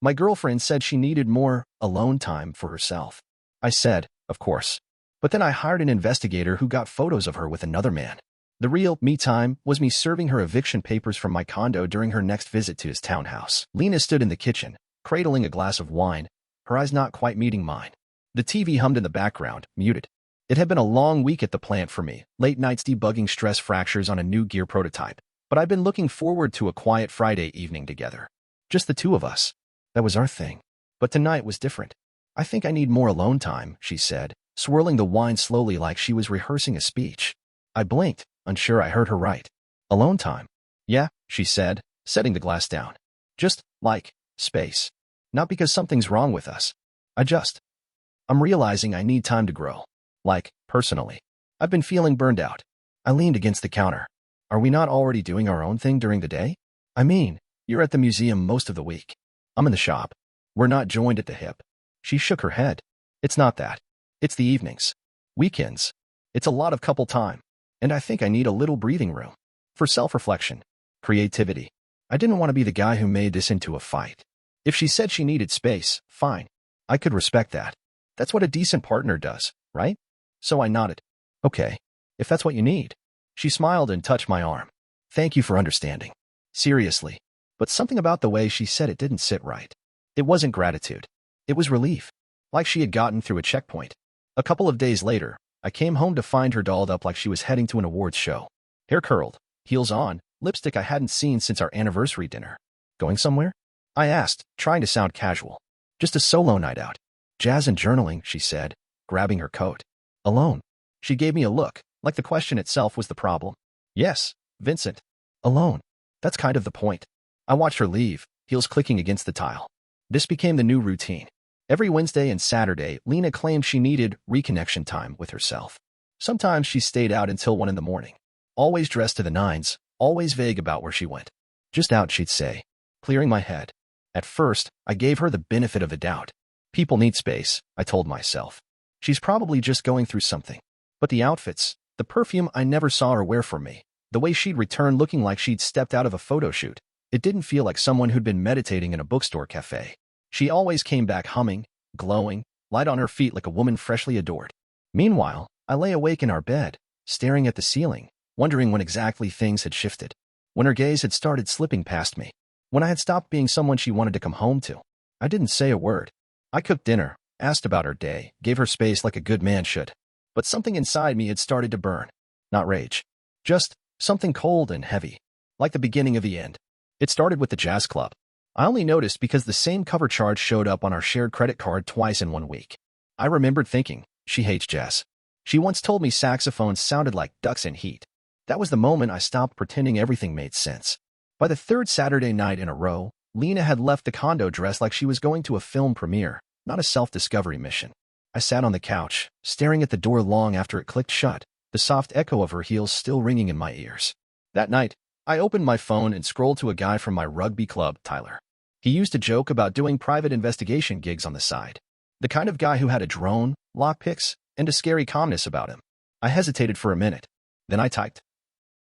My girlfriend said she needed more alone time for herself. I said, of course. But then I hired an investigator who got photos of her with another man. The real me time was me serving her eviction papers from my condo during her next visit to his townhouse. Lena stood in the kitchen, cradling a glass of wine, her eyes not quite meeting mine. The TV hummed in the background, muted. It had been a long week at the plant for me, late nights debugging stress fractures on a new gear prototype. But I'd been looking forward to a quiet Friday evening together. Just the two of us. That was our thing. But tonight was different. I think I need more alone time, she said, swirling the wine slowly like she was rehearsing a speech. I blinked, unsure I heard her right. Alone time? Yeah, she said, setting the glass down. Just, like, space. Not because something's wrong with us. I'm realizing I need time to grow. Like, personally. I've been feeling burned out. I leaned against the counter. Are we not already doing our own thing during the day? I mean, you're at the museum most of the week. I'm in the shop. We're not joined at the hip. She shook her head. It's not that. It's the evenings. Weekends. It's a lot of couple time. And I think I need a little breathing room. For self-reflection. Creativity. I didn't want to be the guy who made this into a fight. If she said she needed space, fine. I could respect that. That's what a decent partner does, right? So I nodded. Okay. If that's what you need. She smiled and touched my arm. Thank you for understanding. Seriously. But something about the way she said it didn't sit right. It wasn't gratitude. It was relief. Like she had gotten through a checkpoint. A couple of days later, I came home to find her dolled up like she was heading to an awards show. Hair curled, heels on, lipstick I hadn't seen since our anniversary dinner. Going somewhere? I asked, trying to sound casual. Just a solo night out. Jazz and journaling, she said, grabbing her coat. Alone. She gave me a look, like the question itself was the problem. Yes, Vincent. Alone. That's kind of the point. I watched her leave, heels clicking against the tile. This became the new routine. Every Wednesday and Saturday, Lena claimed she needed reconnection time with herself. Sometimes she stayed out until 1 in the morning. Always dressed to the nines, always vague about where she went. Just out, she'd say, clearing my head. At first, I gave her the benefit of the doubt. People need space, I told myself. She's probably just going through something. But the outfits, the perfume I never saw her wear for me, the way she'd return looking like she'd stepped out of a photo shoot, it didn't feel like someone who'd been meditating in a bookstore cafe. She always came back humming, glowing, light on her feet like a woman freshly adored. Meanwhile, I lay awake in our bed, staring at the ceiling, wondering when exactly things had shifted. When her gaze had started slipping past me. When I had stopped being someone she wanted to come home to. I didn't say a word. I cooked dinner, asked about her day, gave her space like a good man should. But something inside me had started to burn. Not rage. Just something cold and heavy. Like the beginning of the end. It started with the jazz club. I only noticed because the same cover charge showed up on our shared credit card twice in 1 week. I remembered thinking, she hates jazz. She once told me saxophones sounded like ducks in heat. That was the moment I stopped pretending everything made sense. By the third Saturday night in a row, Lena had left the condo dressed like she was going to a film premiere, not a self-discovery mission. I sat on the couch, staring at the door long after it clicked shut, the soft echo of her heels still ringing in my ears. That night, I opened my phone and scrolled to a guy from my rugby club, Tyler. He used to joke about doing private investigation gigs on the side. The kind of guy who had a drone, lockpicks, and a scary calmness about him. I hesitated for a minute. Then I typed,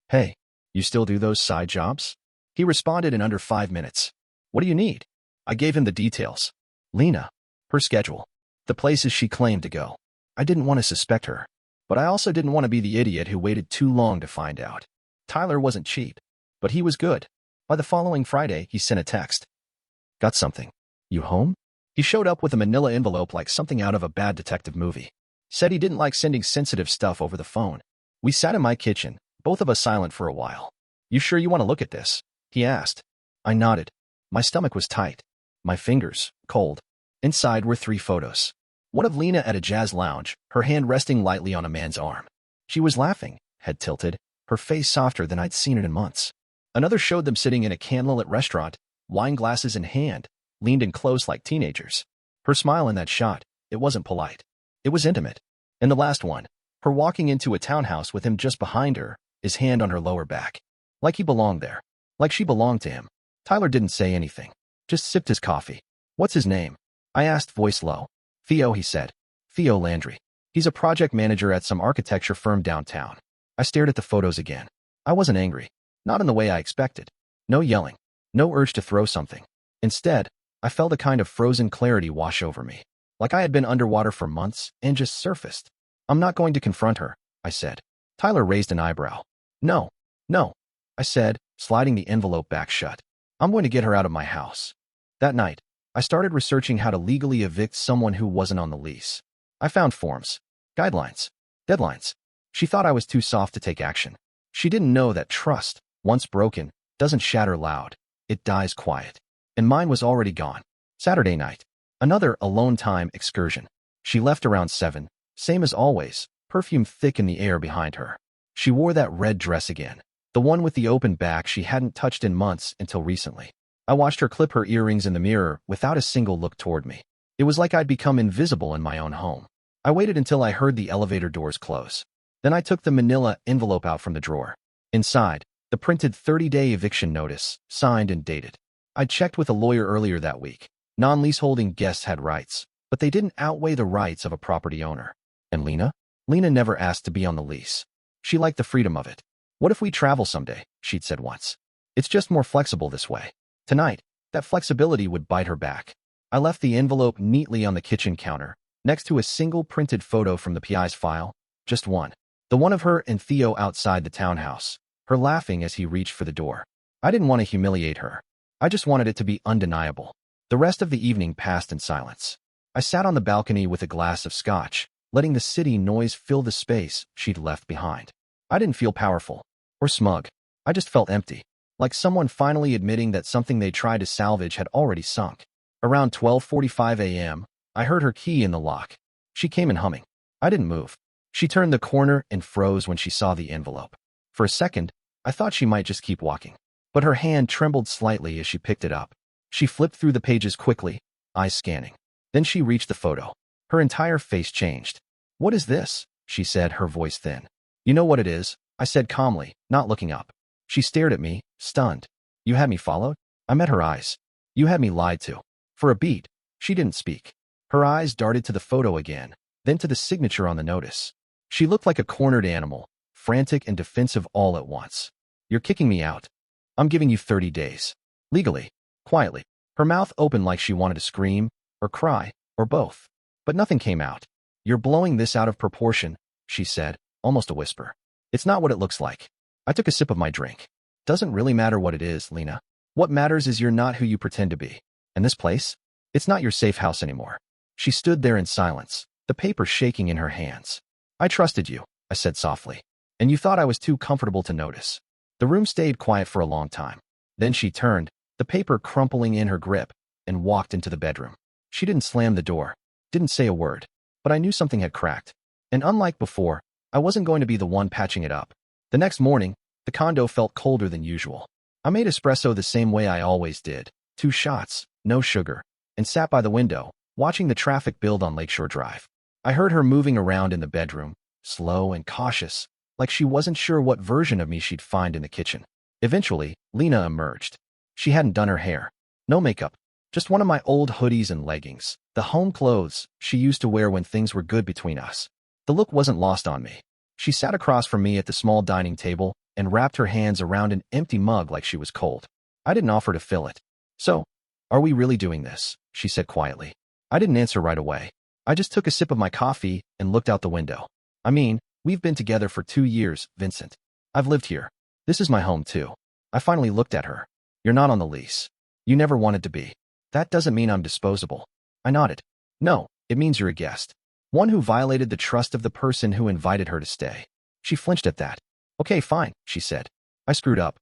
"Hey, you still do those side jobs?" He responded in under 5 minutes. "What do you need?" I gave him the details. Lena, her schedule, the places she claimed to go. I didn't want to suspect her, but I also didn't want to be the idiot who waited too long to find out. Tyler wasn't cheap, but he was good. By the following Friday, he sent a text. "Got something. You home?" He showed up with a manila envelope like something out of a bad detective movie. Said he didn't like sending sensitive stuff over the phone. We sat in my kitchen, both of us silent for a while. "You sure you want to look at this?" he asked. I nodded. My stomach was tight. My fingers, cold. Inside were 3 photos. One of Lena at a jazz lounge, her hand resting lightly on a man's arm. She was laughing, head tilted, her face softer than I'd seen it in months. Another showed them sitting in a candlelit restaurant, wine glasses in hand, leaned in close like teenagers. Her smile in that shot, it wasn't polite. It was intimate. And the last one, her walking into a townhouse with him just behind her, his hand on her lower back. Like he belonged there. Like she belonged to him. Tyler didn't say anything. Just sipped his coffee. "What's his name?" I asked, voice low. "Theo," he said. "Theo Landry. He's a project manager at some architecture firm downtown." I stared at the photos again. I wasn't angry. Not in the way I expected. No yelling. No urge to throw something. Instead, I felt a kind of frozen clarity wash over me, like I had been underwater for months and just surfaced. I'm not going to confront her, I said. Tyler raised an eyebrow. No, no, I said, sliding the envelope back shut. I'm going to get her out of my house. That night, I started researching how to legally evict someone who wasn't on the lease. I found forms, guidelines, deadlines. She thought I was too soft to take action. She didn't know that trust, once broken, doesn't shatter loud. It dies quiet. And mine was already gone. Saturday night. Another alone time excursion. She left around 7, same as always, perfume thick in the air behind her. She wore that red dress again, the one with the open back she hadn't touched in months until recently. I watched her clip her earrings in the mirror without a single look toward me. It was like I'd become invisible in my own home. I waited until I heard the elevator doors close. Then I took the manila envelope out from the drawer. Inside, the printed 30-day eviction notice, signed and dated. I'd checked with a lawyer earlier that week. Non-leaseholding guests had rights, but they didn't outweigh the rights of a property owner. And Lena? Lena never asked to be on the lease. She liked the freedom of it. What if we travel someday, she'd said once. It's just more flexible this way. Tonight, that flexibility would bite her back. I left the envelope neatly on the kitchen counter, next to a single printed photo from the PI's file, just one. The one of her and Theo outside the townhouse, her laughing as he reached for the door. I didn't want to humiliate her. I just wanted it to be undeniable. The rest of the evening passed in silence. I sat on the balcony with a glass of scotch, letting the city noise fill the space she'd left behind. I didn't feel powerful or smug. I just felt empty, like someone finally admitting that something they tried to salvage had already sunk. Around 12:45 a.m., I heard her key in the lock. She came in humming. I didn't move. She turned the corner and froze when she saw the envelope. For a second, I thought she might just keep walking, but her hand trembled slightly as she picked it up. She flipped through the pages quickly, eyes scanning. Then she reached the photo. Her entire face changed. "What is this?" she said, her voice thin. "You know what it is," I said calmly, not looking up. She stared at me, stunned. "You had me followed?" I met her eyes. "You had me lied to." For a beat, she didn't speak. Her eyes darted to the photo again, then to the signature on the notice. She looked like a cornered animal, frantic and defensive all at once. "You're kicking me out. I'm giving you 30 days. Legally." Quietly. Her mouth opened like she wanted to scream, or cry, or both. But nothing came out. "You're blowing this out of proportion," she said, almost a whisper. "It's not what it looks like." I took a sip of my drink. "Doesn't really matter what it is, Lena. What matters is you're not who you pretend to be. And this place? It's not your safe house anymore." She stood there in silence, the paper shaking in her hands. "I trusted you," I said softly. "And you thought I was too comfortable to notice." The room stayed quiet for a long time. Then she turned, the paper crumpling in her grip, and walked into the bedroom. She didn't slam the door, didn't say a word, but I knew something had cracked. And unlike before, I wasn't going to be the one patching it up. The next morning, the condo felt colder than usual. I made espresso the same way I always did, 2 shots, no sugar, and sat by the window, watching the traffic build on Lakeshore Drive. I heard her moving around in the bedroom, slow and cautious, like she wasn't sure what version of me she'd find in the kitchen. Eventually, Lena emerged. She hadn't done her hair. No makeup. Just one of my old hoodies and leggings, the home clothes she used to wear when things were good between us. The look wasn't lost on me. She sat across from me at the small dining table and wrapped her hands around an empty mug like she was cold. I didn't offer to fill it. "So, are we really doing this?" she said quietly. I didn't answer right away. I just took a sip of my coffee and looked out the window. "I mean, we've been together for 2 years, Vincent. I've lived here. This is my home too." I finally looked at her. "You're not on the lease. You never wanted to be. That doesn't mean I'm disposable." I nodded. "No, it means you're a guest. One who violated the trust of the person who invited her to stay." She flinched at that. "Okay, fine," she said. "I screwed up.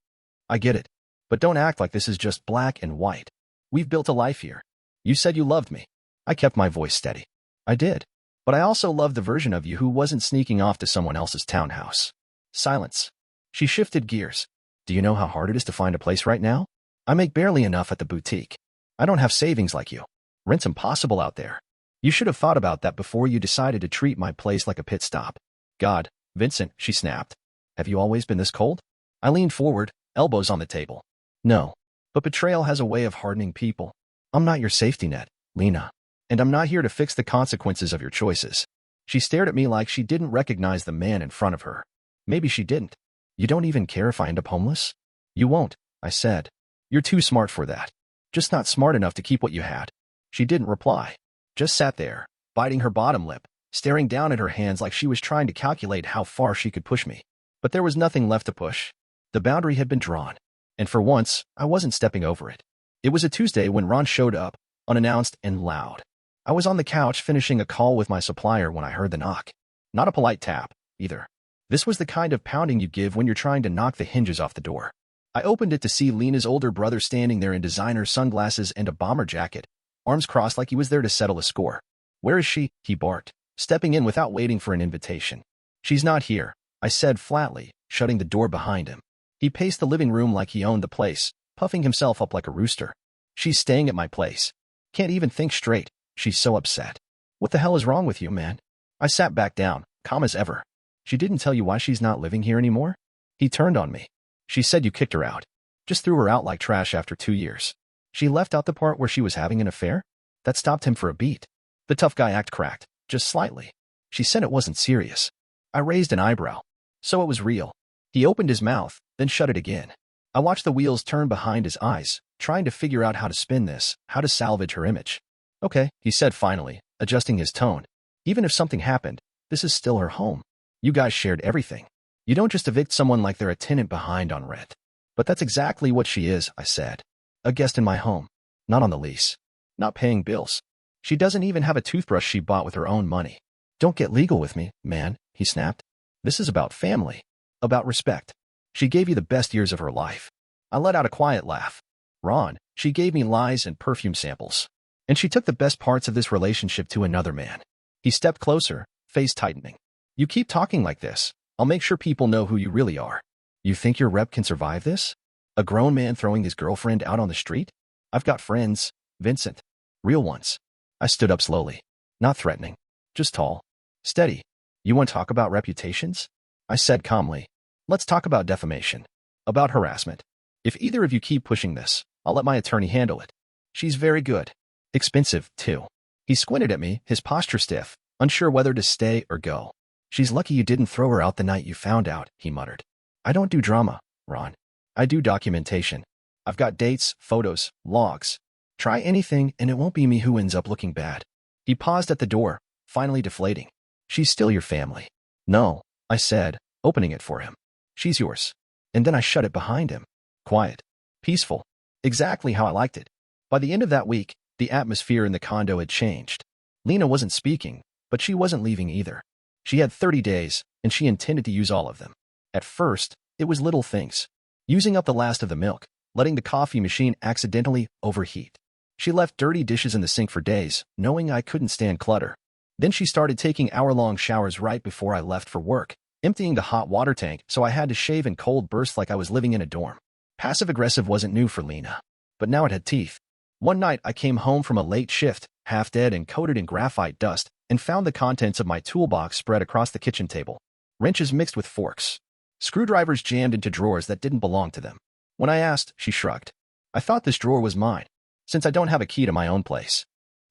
I get it. But don't act like this is just black and white. We've built a life here. You said you loved me." I kept my voice steady. "I did. But I also loved the version of you who wasn't sneaking off to someone else's townhouse." Silence. She shifted gears. "Do you know how hard it is to find a place right now? I make barely enough at the boutique. I don't have savings like you. Rent's impossible out there. You should have thought about that before you decided to treat my place like a pit stop." "God, Vincent," she snapped. "Have you always been this cold?" I leaned forward, elbows on the table. "No. But betrayal has a way of hardening people. I'm not your safety net, Lena. And I'm not here to fix the consequences of your choices." She stared at me like she didn't recognize the man in front of her. Maybe she didn't. "You don't even care if I end up homeless?" "You won't," I said. "You're too smart for that." Just not smart enough to keep what you had. She didn't reply. Just sat there, biting her bottom lip, staring down at her hands like she was trying to calculate how far she could push me. But there was nothing left to push. The boundary had been drawn. And for once, I wasn't stepping over it. It was a Tuesday when Ron showed up, unannounced and loud. I was on the couch finishing a call with my supplier when I heard the knock. Not a polite tap, either. This was the kind of pounding you give when you're trying to knock the hinges off the door. I opened it to see Lena's older brother standing there in designer sunglasses and a bomber jacket, arms crossed like he was there to settle a score. "Where is she?" he barked, stepping in without waiting for an invitation. "She's not here," I said flatly, shutting the door behind him. He paced the living room like he owned the place, puffing himself up like a rooster. "She's staying at my place. Can't even think straight. She's so upset." "What the hell is wrong with you, man?" I sat back down, calm as ever. "She didn't tell you why she's not living here anymore?" He turned on me. "She said you kicked her out. Just threw her out like trash after 2 years. She left out the part where she was having an affair?" That stopped him for a beat. The tough guy act cracked, just slightly. "She said it wasn't serious." I raised an eyebrow. "So it was real." He opened his mouth, then shut it again. I watched the wheels turn behind his eyes, trying to figure out how to spin this, how to salvage her image. "Okay," he said finally, adjusting his tone. "Even if something happened, this is still her home. You guys shared everything. You don't just evict someone like they're a tenant behind on rent." "But that's exactly what she is," I said. "A guest in my home. Not on the lease. Not paying bills. She doesn't even have a toothbrush she bought with her own money." "Don't get legal with me, man," he snapped. "This is about family. About respect. She gave you the best years of her life." I let out a quiet laugh. "Ron, she gave me lies and perfume samples. And she took the best parts of this relationship to another man." He stepped closer, face tightening. "You keep talking like this, I'll make sure people know who you really are. You think your rep can survive this? A grown man throwing his girlfriend out on the street? I've got friends, Vincent. Real ones." I stood up slowly. Not threatening. Just tall. Steady. "You want to talk about reputations?" I said calmly. "Let's talk about defamation. About harassment. If either of you keep pushing this, I'll let my attorney handle it. She's very good. Expensive, too." He squinted at me, his posture stiff, unsure whether to stay or go. "She's lucky you didn't throw her out the night you found out," he muttered. "I don't do drama, Ron. I do documentation. I've got dates, photos, logs. Try anything and it won't be me who ends up looking bad." He paused at the door, finally deflating. "She's still your family." "No," I said, opening it for him. "She's yours." And then I shut it behind him. Quiet. Peaceful. Exactly how I liked it. By the end of that week, the atmosphere in the condo had changed. Lena wasn't speaking, but she wasn't leaving either. She had 30 days, and she intended to use all of them. At first, it was little things. Using up the last of the milk, letting the coffee machine accidentally overheat. She left dirty dishes in the sink for days, knowing I couldn't stand clutter. Then she started taking hour-long showers right before I left for work, emptying the hot water tank so I had to shave in cold bursts like I was living in a dorm. Passive-aggressive wasn't new for Lena, but now it had teeth. One night I came home from a late shift, half dead and coated in graphite dust, and found the contents of my toolbox spread across the kitchen table. Wrenches mixed with forks. Screwdrivers jammed into drawers that didn't belong to them. When I asked, she shrugged. "I thought this drawer was mine, since I don't have a key to my own place."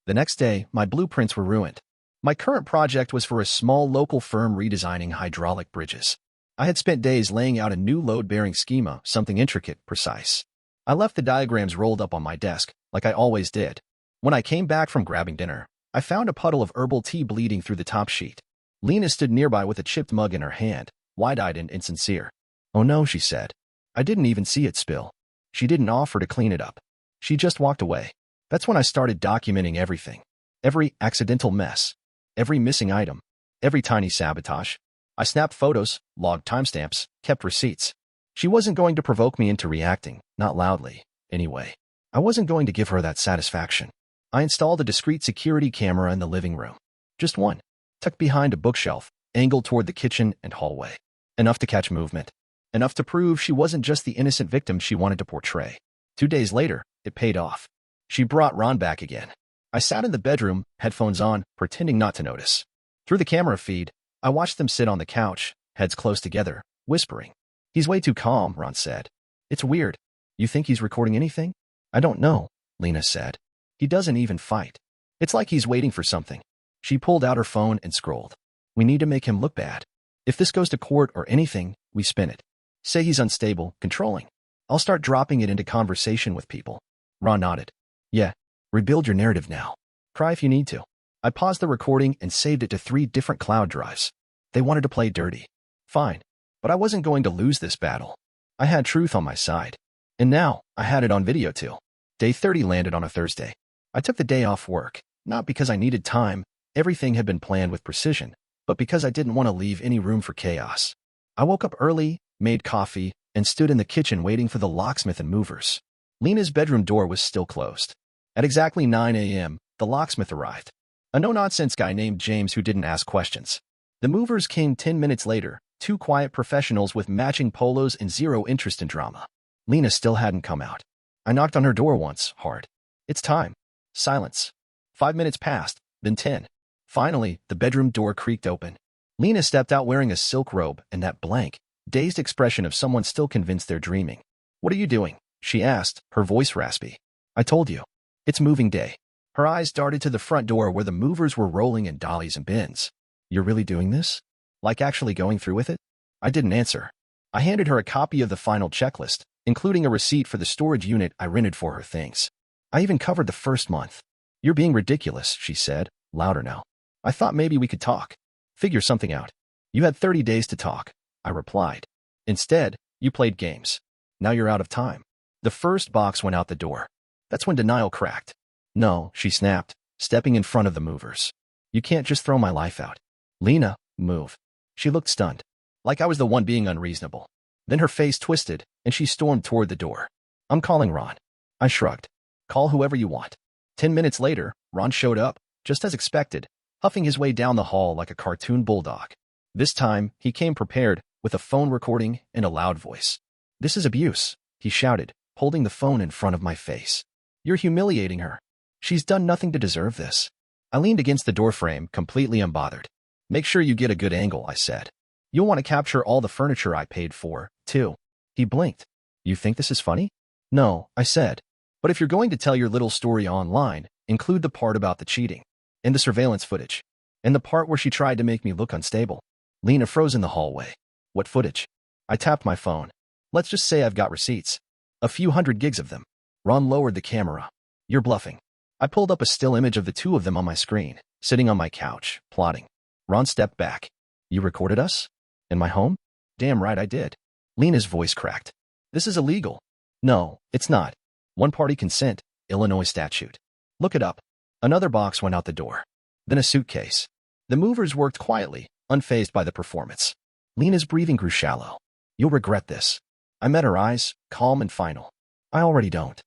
The next day, my blueprints were ruined. My current project was for a small local firm redesigning hydraulic bridges. I had spent days laying out a new load-bearing schema, something intricate, precise. I left the diagrams rolled up on my desk, like I always did. When I came back from grabbing dinner, I found a puddle of herbal tea bleeding through the top sheet. Lena stood nearby with a chipped mug in her hand, wide-eyed and insincere. "Oh no," she said. "I didn't even see it spill." She didn't offer to clean it up. She just walked away. That's when I started documenting everything. Every accidental mess. Every missing item. Every tiny sabotage. I snapped photos, logged timestamps, kept receipts. She wasn't going to provoke me into reacting, not loudly, anyway. I wasn't going to give her that satisfaction. I installed a discreet security camera in the living room. Just one, tucked behind a bookshelf, angled toward the kitchen and hallway. Enough to catch movement. Enough to prove she wasn't just the innocent victim she wanted to portray. 2 days later, it paid off. She brought Ron back again. I sat in the bedroom, headphones on, pretending not to notice. Through the camera feed, I watched them sit on the couch, heads close together, whispering. "He's way too calm," Ron said. "It's weird. You think he's recording anything?" "I don't know," Lena said. "He doesn't even fight. It's like he's waiting for something." She pulled out her phone and scrolled. "We need to make him look bad. If this goes to court or anything, we spin it. Say he's unstable, controlling. I'll start dropping it into conversation with people. Ron nodded. Yeah, rebuild your narrative now. Cry if you need to. I paused the recording and saved it to 3 different cloud drives. They wanted to play dirty. Fine. But I wasn't going to lose this battle. I had truth on my side. And now, I had it on video too. Day 30 landed on a Thursday. I took the day off work, not because I needed time, everything had been planned with precision, but because I didn't want to leave any room for chaos. I woke up early, made coffee, and stood in the kitchen waiting for the locksmith and movers. Lena's bedroom door was still closed. At exactly 9 a.m., the locksmith arrived. A no-nonsense guy named James who didn't ask questions. The movers came 10 minutes later, 2 quiet professionals with matching polos and zero interest in drama. Lena still hadn't come out. I knocked on her door once, hard. It's time. Silence. 5 minutes passed, then 10. Finally, the bedroom door creaked open. Lena stepped out wearing a silk robe and that blank, dazed expression of someone still convinced they're dreaming. What are you doing? She asked, her voice raspy. I told you. It's moving day. Her eyes darted to the front door where the movers were rolling in dollies and bins. You're really doing this? Like actually going through with it? I didn't answer. I handed her a copy of the final checklist, including a receipt for the storage unit I rented for her things. I even covered the first month. You're being ridiculous, she said, louder now. I thought maybe we could talk. Figure something out. You had 30 days to talk, I replied. Instead, you played games. Now you're out of time. The first box went out the door. That's when denial cracked. No, she snapped, stepping in front of the movers. You can't just throw my life out. Lena, move. She looked stunned, like I was the one being unreasonable. Then her face twisted, and she stormed toward the door. I'm calling Ron. I shrugged. Call whoever you want. 10 minutes later, Ron showed up, just as expected, huffing his way down the hall like a cartoon bulldog. This time, he came prepared, with a phone recording and a loud voice. This is abuse, he shouted, holding the phone in front of my face. You're humiliating her. She's done nothing to deserve this. I leaned against the doorframe, completely unbothered. Make sure you get a good angle, I said. You'll want to capture all the furniture I paid for, too. He blinked. You think this is funny? No, I said. But if you're going to tell your little story online, include the part about the cheating, and the surveillance footage, and the part where she tried to make me look unstable. Lena froze in the hallway. What footage? I tapped my phone. Let's just say I've got receipts. A few hundred gigs of them. Ron lowered the camera. You're bluffing. I pulled up a still image of the 2 of them on my screen, sitting on my couch, plotting. Ron stepped back. You recorded us? In my home? Damn right I did. Lena's voice cracked. This is illegal. No, it's not. One-party consent, Illinois statute. Look it up. Another box went out the door. Then a suitcase. The movers worked quietly, unfazed by the performance. Lena's breathing grew shallow. You'll regret this. I met her eyes, calm and final. I already don't.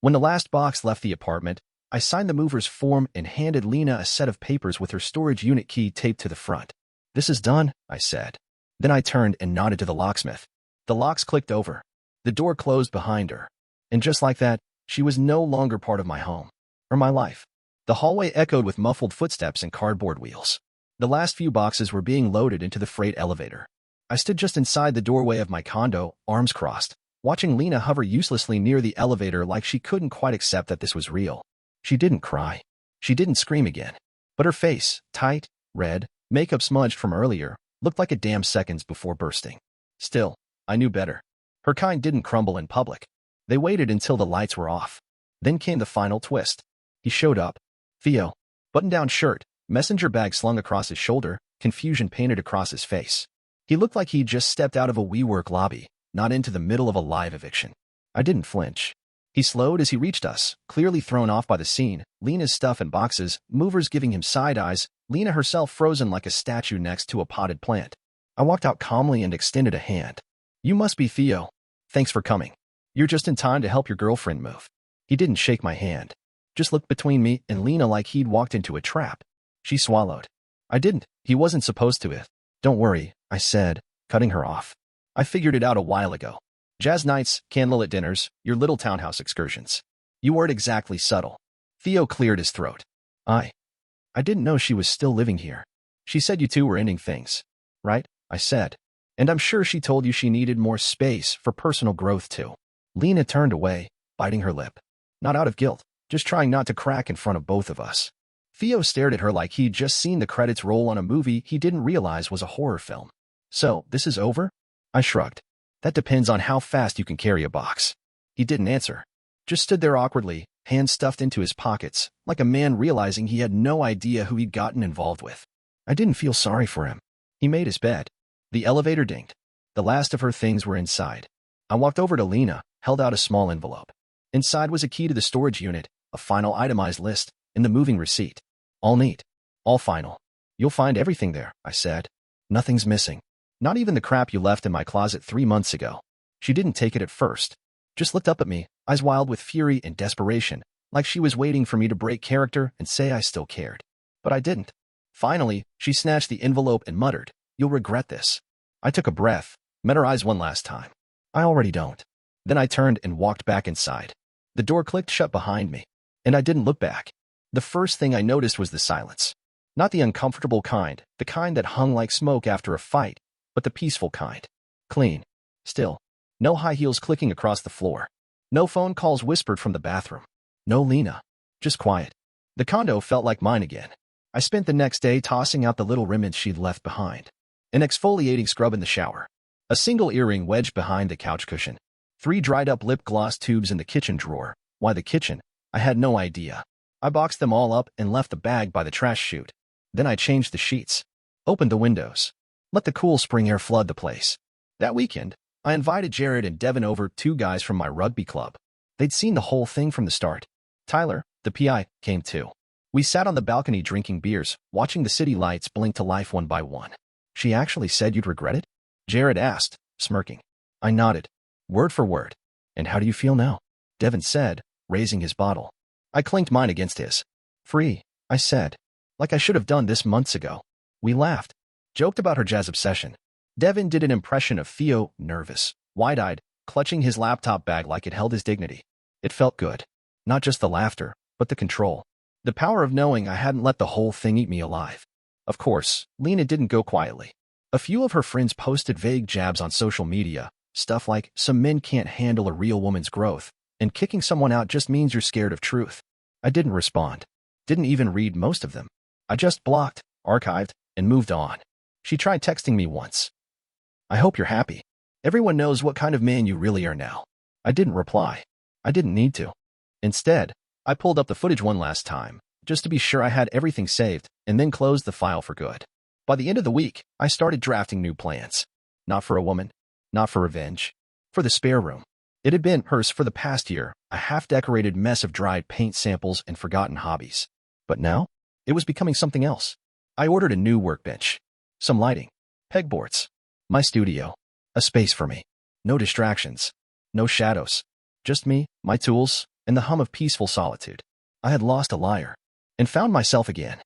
When the last box left the apartment, I signed the mover's form and handed Lena a set of papers with her storage unit key taped to the front. This is done, I said. Then I turned and nodded to the locksmith. The locks clicked over. The door closed behind her. And just like that, she was no longer part of my home. Or my life. The hallway echoed with muffled footsteps and cardboard wheels. The last few boxes were being loaded into the freight elevator. I stood just inside the doorway of my condo, arms crossed, watching Lena hover uselessly near the elevator like she couldn't quite accept that this was real. She didn't cry. She didn't scream again. But her face, tight, red, makeup smudged from earlier, looked like a damn seconds before bursting. Still, I knew better. Her kind didn't crumble in public. They waited until the lights were off. Then came the final twist. He showed up. Theo. Button-down shirt, messenger bag slung across his shoulder, confusion painted across his face. He looked like he'd just stepped out of a WeWork lobby, not into the middle of a live eviction. I didn't flinch. He slowed as he reached us, clearly thrown off by the scene, Lena's stuff in boxes, movers giving him side eyes, Lena herself frozen like a statue next to a potted plant. I walked out calmly and extended a hand. You must be Theo. Thanks for coming. You're just in time to help your girlfriend move. He didn't shake my hand. Just looked between me and Lena like he'd walked into a trap. She swallowed. I didn't. He wasn't supposed to. Don't worry, I said, cutting her off. I figured it out a while ago. Jazz nights, candlelit dinners, your little townhouse excursions. You weren't exactly subtle. Theo cleared his throat. I didn't know she was still living here. She said you two were ending things. Right? I said. And I'm sure she told you she needed more space for personal growth too. Lena turned away, biting her lip. Not out of guilt, just trying not to crack in front of both of us. Theo stared at her like he'd just seen the credits roll on a movie he didn't realize was a horror film. So, this is over? I shrugged. That depends on how fast you can carry a box. He didn't answer. just stood there awkwardly, hands stuffed into his pockets, like a man realizing he had no idea who he'd gotten involved with. I didn't feel sorry for him. He made his bed. The elevator dinged. The last of her things were inside. I walked over to Lena, held out a small envelope. Inside was a key to the storage unit, a final itemized list, and the moving receipt. All neat. All final. You'll find everything there, I said. Nothing's missing. Not even the crap you left in my closet 3 months ago. She didn't take it at first. Just looked up at me, eyes wild with fury and desperation, like she was waiting for me to break character and say I still cared. But I didn't. Finally, she snatched the envelope and muttered, "You'll regret this." I took a breath, met her eyes one last time. I already don't. Then I turned and walked back inside. The door clicked shut behind me, and I didn't look back. The first thing I noticed was the silence. Not the uncomfortable kind, the kind that hung like smoke after a fight, but the peaceful kind. Clean. Still. No high heels clicking across the floor. No phone calls whispered from the bathroom. No Lena. Just quiet. The condo felt like mine again. I spent the next day tossing out the little remnants she'd left behind. An exfoliating scrub in the shower. A single earring wedged behind the couch cushion. 3 dried-up lip gloss tubes in the kitchen drawer. Why the kitchen? I had no idea. I boxed them all up and left the bag by the trash chute. Then I changed the sheets. Opened the windows. Let the cool spring air flood the place. That weekend, I invited Jared and Devin over, 2 guys from my rugby club. They'd seen the whole thing from the start. Tyler, the PI, came too. We sat on the balcony drinking beers, watching the city lights blink to life one by one. She actually said you'd regret it? Jared asked, smirking. I nodded, word for word. And how do you feel now? Devin said, raising his bottle. I clinked mine against his. Free, I said. Like I should have done this months ago. We laughed, joked about her jazz obsession. Devin did an impression of Theo, nervous, wide-eyed, clutching his laptop bag like it held his dignity. It felt good. Not just the laughter, but the control. The power of knowing I hadn't let the whole thing eat me alive. Of course, Lena didn't go quietly. A few of her friends posted vague jabs on social media, stuff like, some men can't handle a real woman's growth, and kicking someone out just means you're scared of truth. I didn't respond. Didn't even read most of them. I just blocked, archived, and moved on. She tried texting me once. I hope you're happy. Everyone knows what kind of man you really are now. I didn't reply. I didn't need to. Instead, I pulled up the footage one last time, just to be sure I had everything saved, and then closed the file for good. By the end of the week, I started drafting new plans. Not for a woman. Not for revenge. For the spare room. It had been hers for the past year, a half-decorated mess of dried paint samples and forgotten hobbies. But now, it was becoming something else. I ordered a new workbench. Some lighting. Pegboards. My studio. A space for me. No distractions. No shadows. Just me, my tools, and the hum of peaceful solitude. I had lost a liar. And found myself again.